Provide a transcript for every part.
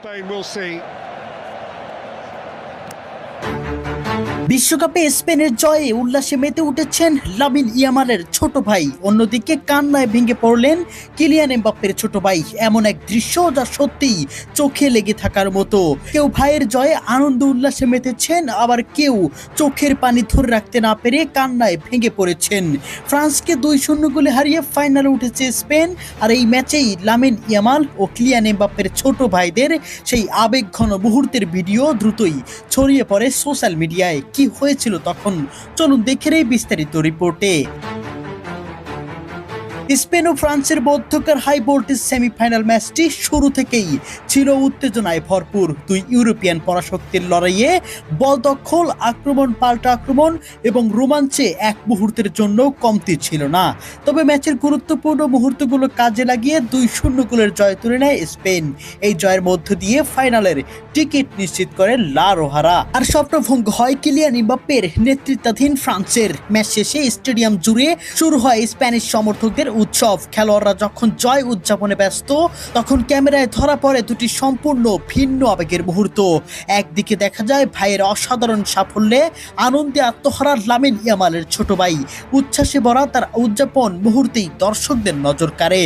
Spain will see. বিশ্বকাপে স্পেনের জয়ে উল্লাসে মেতে উঠেছেন লামিন ইয়ামালের ছোট ভাই। অন্যদিকে কান্নায় ভেঙে পড়লেন কিলিয়ান এমবাপ্পের ছোট ভাই। এমন এক দৃশ্য যা সত্যিই চোখে লেগে থাকার মতো। কেউ ভাইয়ের জয়ে আনন্দ উল্লাসে মেতেছেন, আবার কেউ চোখের পানি ধরে রাখতে না পেরে কান্নায় ভেঙে পড়েছেন। ফ্রান্সকে 2-0 গোলে হারিয়ে ফাইনালে উঠেছে স্পেন। আর এই ম্যাচেই লামিন ইয়ামাল ও কিলিয়ান এমবাপ্পের ছোট ভাইদের সেই আবেগঘন মুহূর্তের ভিডিও দ্রুতই ছড়িয়ে পড়ে সোশ্যাল মিডিয়ায়। কি হয়েছিল তখন, চলুন দেখে নেই বিস্তারিত রিপোর্টে। স্পেন ও ফ্রান্সের মধ্যকার হাই ভোল্টেজ সেমিফাইনাল ম্যাচটি শুরু থেকেই ছিল উত্তেজনায় ভরপুর। দুই ইউরোপিয়ান পরাশক্তির লড়াইয়ে বল দখল, আক্রমণ পাল্টা আক্রমণ এবং রোমাঞ্চে এক মুহূর্তের জন্য কমতি ছিল না। তবে ম্যাচের গুরুত্বপূর্ণ মুহূর্তগুলো কাজে লাগিয়ে 2-0 গোলের জয় তুলে নেয় স্পেন। এই জয়ের মধ্য দিয়ে ফাইনালের টিকিট নিশ্চিত করে লা রোহারা। আর স্বপ্নভঙ্গ হয় কিলিয়ান এমবাপ্পের নেতৃত্বাধীন ফ্রান্সের। ম্যাচ শেষে স্টেডিয়াম জুড়ে শুরু হয় স্প্যানিশ সমর্থকদের উৎসব। খেলোয়াড়রা যখন জয় উদযাপনে ব্যস্ত, তখন ক্যামেরায় ধরা পড়ে দুটি সম্পূর্ণ ভিন্ন আবেগের মুহূর্ত। একদিকে দেখা যায় ভাইয়ের অসাধারণ সাফল্যে আনন্দে আত্মহারা লামিন ইয়ামালের ছোট ভাই। উচ্ছ্বাসে ভরা তার উদযাপন মুহূর্তেই দর্শকদের নজর কাড়ে।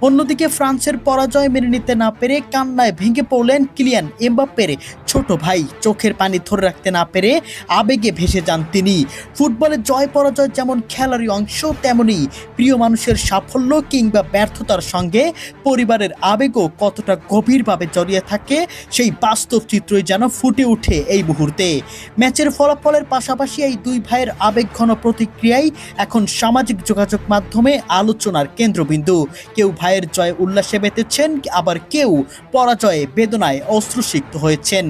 অন্যদিকে ফ্রান্সের পরাজয় মেনে নিতে না পেরে কান্নায় ভেঙে পড়লেন কিলিয়ান এমবাপ্পের ছোট ভাই। চোখের পানি ধরে রাখতে না পেরে আবেগে ভেসে যান তিনি। ফুটবলের জয় পরাজয় যেমন খেলারই অংশ, তেমনি প্রিয় মানুষের সাফল্য কিংবা ব্যর্থতার সঙ্গে পরিবারের আবেগও কতটা গভীরভাবে জড়িয়ে থাকে, সেই বাস্তব চিত্রই যেন ফুটে ওঠে এই মুহূর্তে। ম্যাচের ফলাফলের পাশাপাশি এই দুই ভাইয়ের আবেগঘন প্রতিক্রিয়াই এখন সামাজিক যোগাযোগ মাধ্যমে আলোচনার কেন্দ্রবিন্দু। কেউ ভাইয়ের জয়ে উল্লাসে মেতেছেন, আবার কেউ পরাজয়ে বেদনায় অশ্রুসিক্ত হয়েছেন।